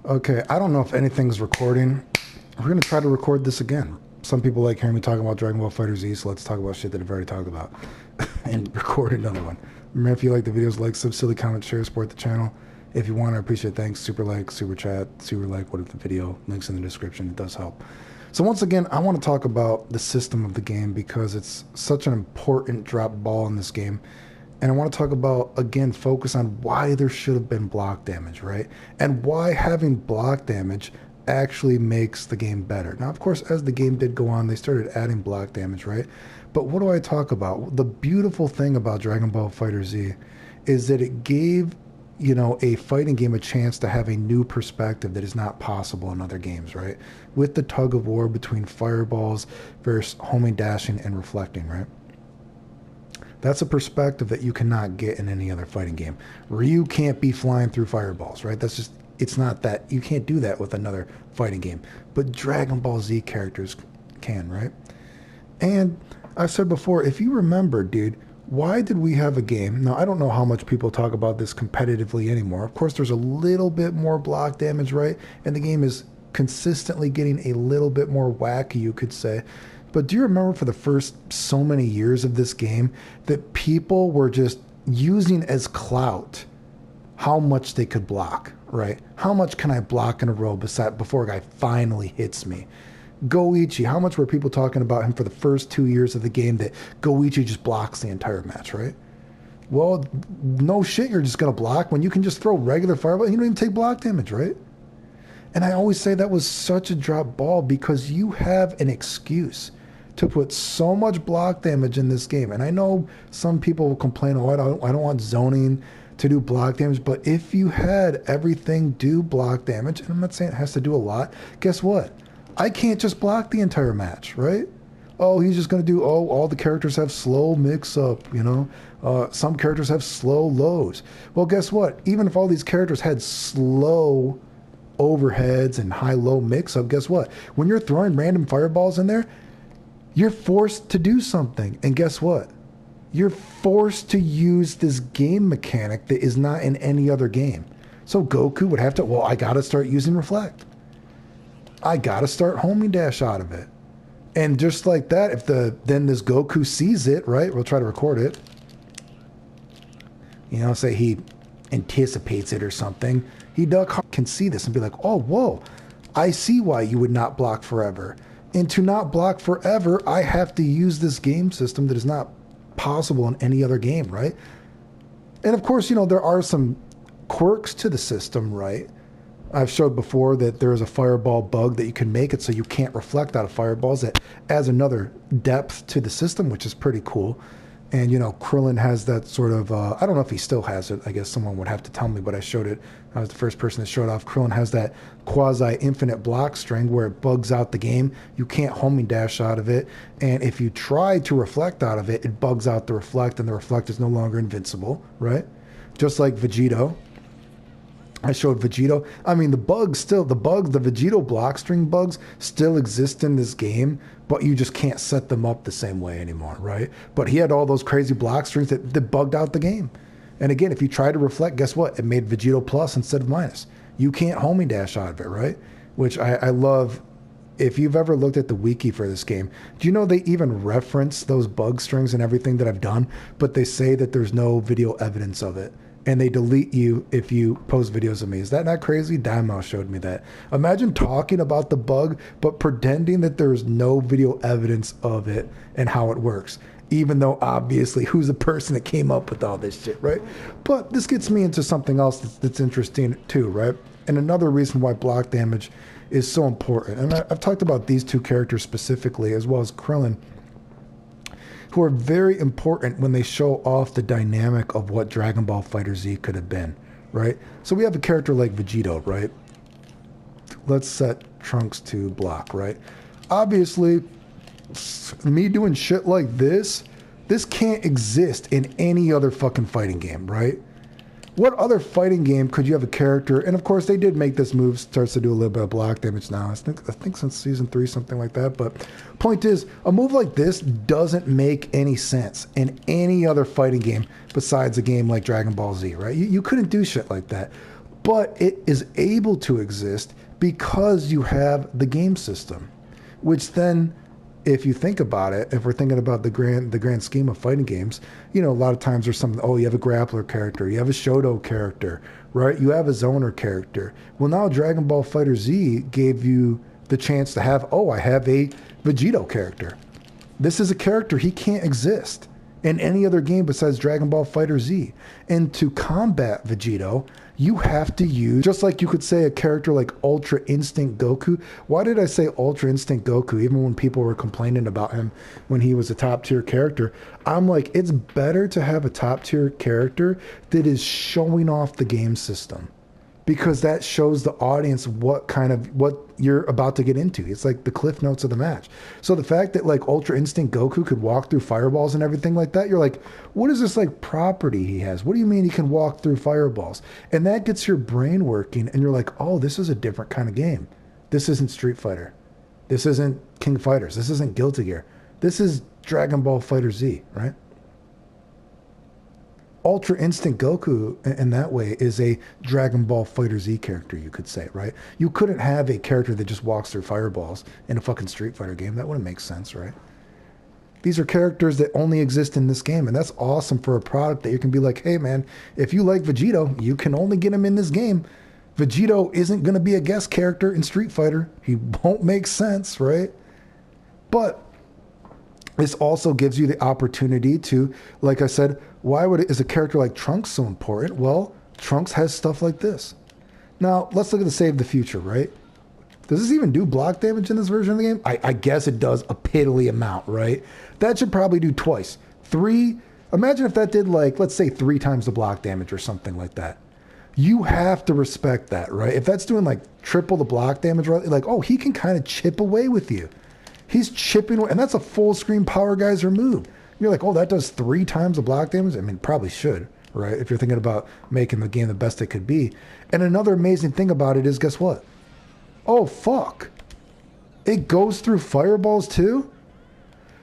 Okay, I don't know if anything's recording. We're gonna try to record this again. Some people like hearing me talking about Dragon Ball FighterZ, so let's talk about shit that I've already talked about and record another one. Remember, if you like the videos, like, sub, silly, comment, share, support the channel. If you want, I appreciate it. Thanks. Super like, super chat, super like, what if the video, links in the description. It does help. So once again, I want to talk about the system of the game because it's such an important drop ball in this game. And I want to talk about, again, focus on why there should have been block damage, right? And why having block damage actually makes the game better. Now, of course, as the game did go on, they started adding block damage, right? But what do I talk about? The beautiful thing about Dragon Ball FighterZ is that it gave, you know, a fighting game a chance to have a new perspective that is not possible in other games, right? With the tug of war between fireballs versus homing, dashing, and reflecting, right? That's a perspective that you cannot get in any other fighting game. Ryu can't be flying through fireballs, right? That's just, it's not that. You can't do that with another fighting game. But Dragon Ball Z characters can, right? And I've said before, if you remember, dude, why did we have a game? Now, I don't know how much people talk about this competitively anymore. Of course, there's a little bit more block damage, right? And the game is consistently getting a little bit more wacky, you could say. But do you remember for the first so many years of this game that people were just using as clout how much they could block, right? How much can I block in a row before a guy finally hits me? Goichi, how much were people talking about him for the first 2 years of the game that Goichi just blocks the entire match, right? Well, no shit, you're just going to block when you can just throw regular fireball. You don't even take block damage, right? And I always say that was such a drop ball because you have an excuse to put so much block damage in this game. And I know some people will complain, oh, I don't want zoning to do block damage. But if you had everything do block damage, and I'm not saying it has to do a lot, guess what? I can't just block the entire match, right? Oh, he's just going to do, oh, all the characters have slow mix-up, you know? Some characters have slow lows. Well, guess what? Even if all these characters had slow overheads and high-low mix-up, guess what? When you're throwing random fireballs in there, you're forced to do something. And guess what? You're forced to use this game mechanic that is not in any other game. So Goku would have to, well, I got to start using Reflect. I got to start homing dash out of it. And just like that, if then this Goku sees it, right? We'll try to record it. You know, say he anticipates it or something. He can see this and be like, oh, whoa, I see why you would not block forever. And to not block forever, I have to use this game system that is not possible in any other game, right? And of course, you know, there are some quirks to the system, right? I've showed before that there is a fireball bug that you can make it so you can't reflect out of fireballs. That adds another depth to the system, which is pretty cool. And, you know, Krillin has that sort of, I don't know if he still has it. I guess someone would have to tell me, but I showed it. I was the first person that showed off. Krillin has that quasi-infinite block string where it bugs out the game. You can't homing dash out of it. And if you try to reflect out of it, it bugs out the reflect, and the reflect is no longer invincible, right? Just like Vegito. I showed Vegito. I mean, the Vegito block string bugs still exist in this game, but you just can't set them up the same way anymore, right? But he had all those crazy block strings that bugged out the game. And again, if you try to reflect, guess what? It made Vegito plus instead of minus. You can't homing dash out of it, right? Which I love. If you've ever looked at the wiki for this game, do you know they even reference those bug strings and everything that I've done, but they say that there's no video evidence of it. And they delete you if you post videos of me. Is that not crazy? Daimao showed me that. Imagine talking about the bug, but pretending that there's no video evidence of it and how it works. Even though, obviously, who's the person that came up with all this shit, right? But this gets me into something else that's interesting, too, right? And another reason why block damage is so important. And I've talked about these two characters specifically, as well as Krillin, who are very important when they show off the dynamic of what Dragon Ball FighterZ could have been, right? So we have a character like Vegito, right? Let's set Trunks to block, right? Obviously, me doing shit like this can't exist in any other fucking fighting game, right? What other fighting game could you have a character, and of course they did make this move, starts to do a little bit of block damage now. I think since season 3, something like that. But point is, a move like this doesn't make any sense in any other fighting game besides a game like Dragon Ball Z, right? You couldn't do shit like that. but it is able to exist because you have the game system, which then, if you think about it, if we're thinking about the grand scheme of fighting games, you know, a lot of times there's something, oh, you have a grappler character, you have a Shoto character, right? You have a zoner character. Well, now Dragon Ball FighterZ gave you the chance to have, oh, I have a Vegito character. This is a character, he can't exist in any other game besides Dragon Ball FighterZ. And to combat Vegito, you have to use, just like you could say a character like Ultra Instinct Goku. Why did I say Ultra Instinct Goku, even when people were complaining about him when he was a top tier character? I'm like, it's better to have a top tier character that is showing off the game system, because that shows the audience what you're about to get into. It's like the cliff notes of the match. So the fact that like Ultra Instinct Goku could walk through fireballs and everything like that, you're like, what is this like property he has? What do you mean he can walk through fireballs? And that gets your brain working, and you're like, oh, this is a different kind of game. This isn't Street Fighter. This isn't King of Fighters. This isn't Guilty Gear. This is Dragon Ball FighterZ, right? Ultra Instinct Goku in that way is a Dragon Ball FighterZ character, you could say, right? You couldn't have a character that just walks through fireballs in a fucking Street Fighter game. That wouldn't make sense, right? These are characters that only exist in this game, and that's awesome for a product that you can be like, hey man, if you like Vegito, you can only get him in this game. Vegito isn't going to be a guest character in Street Fighter. He won't make sense, right? But this also gives you the opportunity to, like I said, is a character like Trunks so important? Well, Trunks has stuff like this. Now, let's look at the Save the Future, right? Does this even do block damage in this version of the game? I guess it does a piddly amount, right? That should probably do twice. 3, imagine if that did like, let's say 3 times the block damage or something like that. You have to respect that, right? If that's doing like triple the block damage, right? Like, oh, he can kind of chip away with you. He's chipping away, and that's a full screen Power Geyser move. You're like, oh, that does 3 times the block damage? I mean, probably should, right? If you're thinking about making the game the best it could be. And another amazing thing about it is, guess what? Oh, fuck. It goes through fireballs too?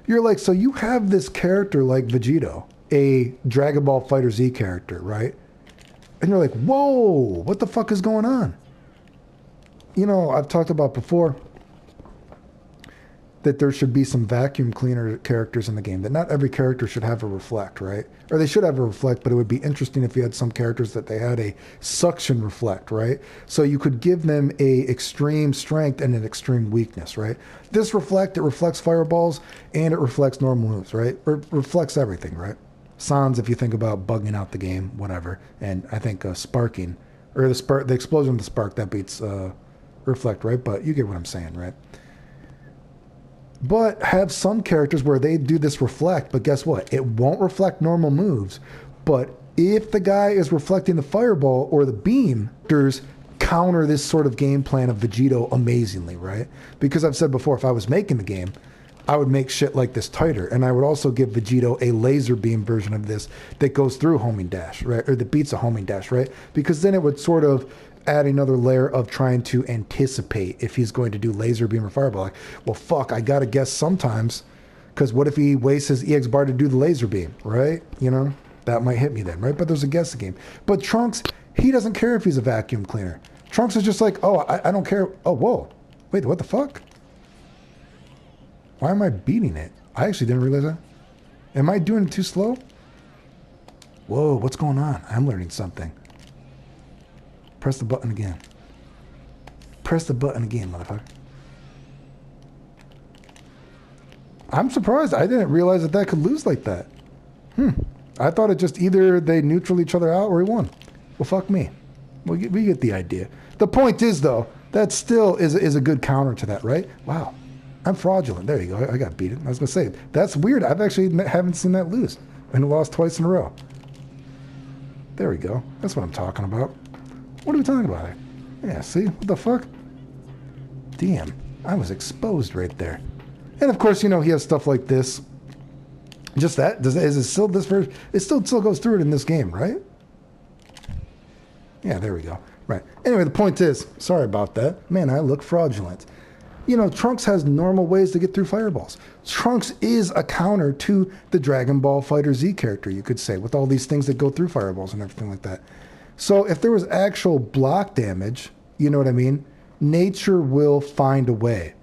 You're like, so you have this character like Vegito, a Dragon Ball FighterZ character, right? And you're like, whoa, what the fuck is going on? You know, I've talked about before that there should be some vacuum cleaner characters in the game, that not every character should have a reflect, right? Or they should have a reflect, but it would be interesting if you had some characters that they had a suction reflect, right? So you could give them a extreme strength and an extreme weakness, right? This reflect, it reflects fireballs and it reflects normal moves, right? Or reflects everything, right? Sans, if you think about bugging out the game, whatever. And I think sparking, or the explosion of the spark, that beats reflect, right? But you get what I'm saying, right? But have some characters where they do this reflect, but guess what? It won't reflect normal moves. But if the guy is reflecting the fireball or the beam, there's counter this sort of game plan of Vegito amazingly, right? Because I've said before, if I was making the game, I would make shit like this tighter. And I would also give Vegito a laser beam version of this that goes through homing dash, right? Or that beats a homing dash, right? Because then it would sort of add another layer of trying to anticipate if he's going to do laser beam or fireball. Like, well, fuck, I gotta guess sometimes, because what if he wastes his EX bar to do the laser beam, right? You know, that might hit me then, right? But there's a guessing game. But Trunks, he doesn't care if he's a vacuum cleaner. Trunks is just like, oh, I don't care. Oh, whoa. Wait, what the fuck? Why am I beating it? I actually didn't realize that. Am I doing it too slow? Whoa, what's going on? I'm learning something. Press the button again. Press the button again, motherfucker. I'm surprised. I didn't realize that could lose like that. I thought it just either they neutral each other out or he won. Well, fuck me. We get the idea. The point is, though, that still is a good counter to that, right? Wow. I'm fraudulent. There you go. I got beaten. I was going to say, that's weird. I've actually haven't seen that lose. And lost twice in a row. There we go. That's what I'm talking about. What are we talking about here? Yeah, see? What the fuck? Damn. I was exposed right there. And of course, you know, he has stuff like this. Just that. Is it still this version? It still goes through it in this game, right? Yeah, there we go. Right. Anyway, the point is, sorry about that. Man, I look fraudulent. You know, Trunks has normal ways to get through fireballs. Trunks is a counter to the Dragon Ball FighterZ character, you could say, with all these things that go through fireballs and everything like that. So if there was actual block damage, you know what I mean? Nature will find a way.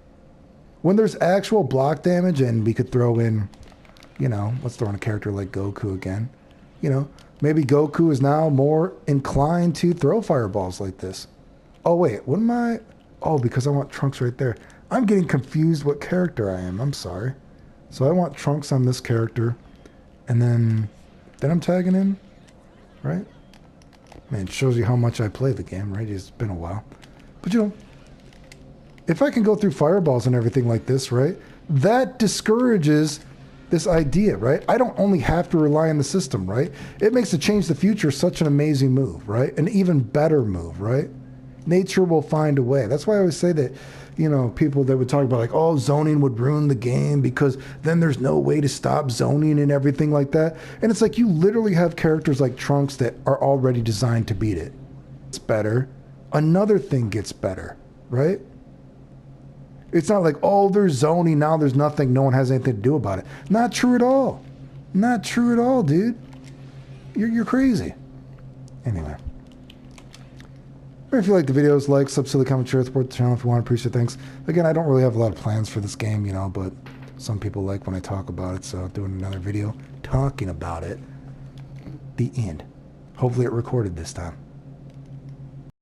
When there's actual block damage, and we could throw in, you know, let's throw in a character like Goku again. You know, maybe Goku is now more inclined to throw fireballs like this. Oh, wait, what am I? Oh, because I want Trunks right there. I'm getting confused what character I am. I'm sorry. So I want Trunks on this character. And then I'm tagging in, right? Man, it shows you how much I play the game, right? It's been a while. But, you know, if I can go through fireballs and everything like this, right? That discourages this idea, right? I don't only have to rely on the system, right? It makes the change the future such an amazing move, right? An even better move, right? Nature will find a way. That's why I always say that, you know, people that would talk about like, oh, zoning would ruin the game because then there's no way to stop zoning and everything like that. And it's like you literally have characters like Trunks that are already designed to beat it. It's better. Another thing gets better, right? It's not like, oh, there's zoning, now there's nothing, no one has anything to do about it. Not true at all. Not true at all, dude. You're crazy. Anyway. If you like the videos, like, sub, silly, comment, share, support the channel if you want. Appreciate it. Thanks. Again, I don't really have a lot of plans for this game, you know, but some people like when I talk about it, so I'm doing another video talking about it. The end. Hopefully it recorded this time.